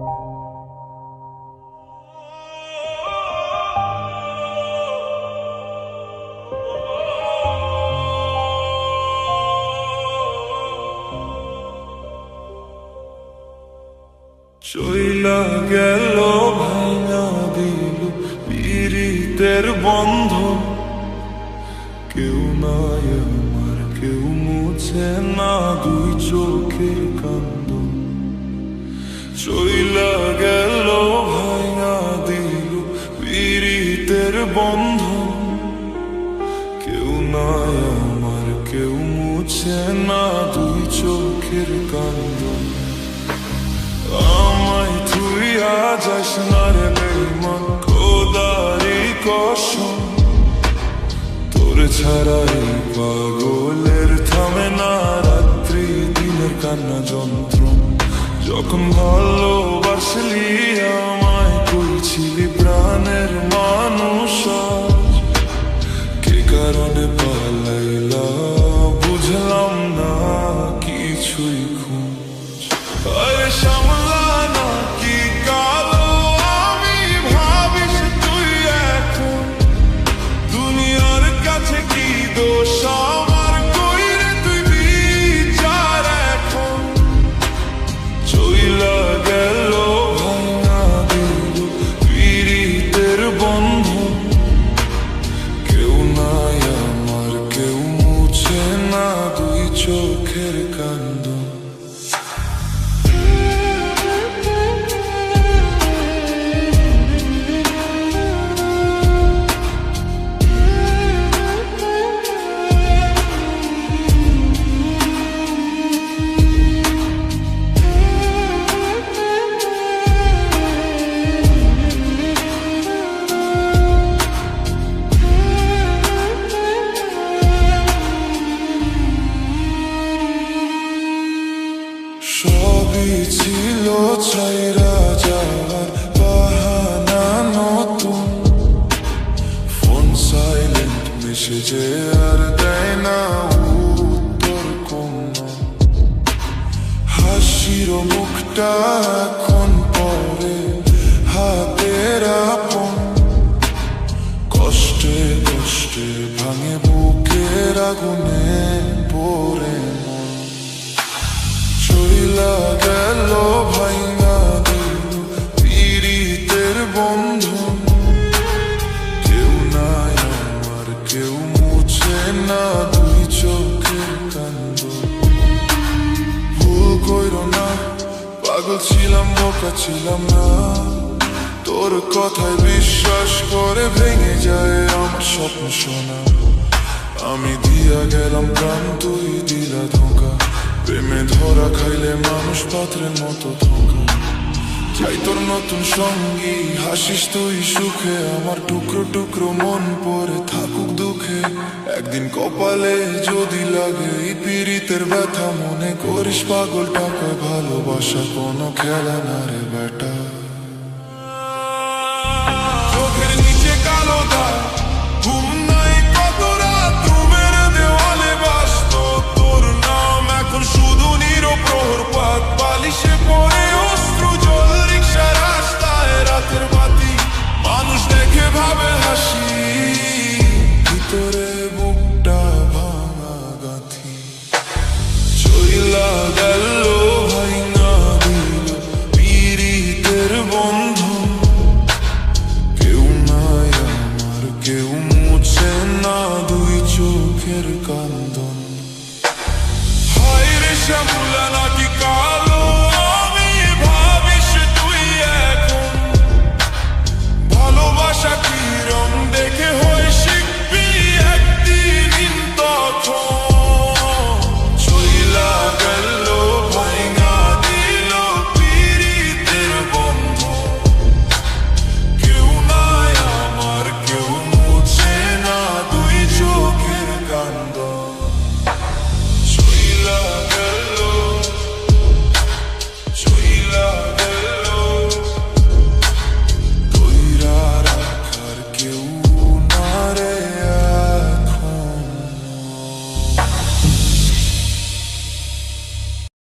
চইলা গেল ভাঙা দিল পীড়িতের বন্ধন, কেউ নাই আমার, কেউ মুছে না দুই চোখের কান্দন। চইলা গেল ভাঙা দিল পীড়িতের বন্ধন, কেউ নাই আমার, কেউ মুছে না দুই চোখের কান্দন। আমায় তুইয়া যাস না রে বেঈমান, খোদারি কসম, তোর ছাড়া এই পাগলের থামে না রাত্রি দিনের কান্না যন্ত্রণ। যখন ভালোবাসলি আমায় কইছিলি প্রাণের মানুষ, কে কারণে পালাইলা বুঝলাম না কিছুই খুঁজ। আরে সামলা না কি কালো আমি ভাবিস তুই এখন, দুনিয়ার কাছে কি দোষ আমার, কইরে তুই বিচার এখন। চইলা গেল ভাঙা দিল পীড়িতের বন্ধন, কেউ নাই আমার, কেউ মুছে না দুই চোখের কান্দন। সবই ছিল ছাইরা যাওয়ার বাহানা নতুন, ফোন সাইলেন্ট, মেসেজে আর দেয় না উত্তর কোনো। হাসির মুখটা এখন পরে হাতের আপন, কষ্টে কষ্টে ভাঙে বুকের আগুনে পড়ে মন। চইলা গেল ভাঙা দিল পীড়িতের বন্ধন, কেউ নাই আমার, কেউ মুছে না দুই চোখের কান্দন। ভুল কইরো না, পাগল ছিলাম, বোকা ছিলাম না, তোর কথায় বিশ্বাস করে ভেঙে যায় আমার স্বপ্ন সোনা। আমি দিয়া গেলাম প্রাণ, তুই দিলা ধোঁকা, প্রেমে ধরা খাইলে মানুষ পাত্রের মতো ধোঁকা। চাই তোর নতুন সঙ্গী, হাসিস তুই সুখে, আমার টুকরো টুকরো মন পড়ে থাকুক দুঃখে। একদিন কপালে যদি লাগে এই পীড়িতের ব্যথা, মনে করিস পাগল টাকায় ভালোবাসা কোনো খেলা না রে বেটা।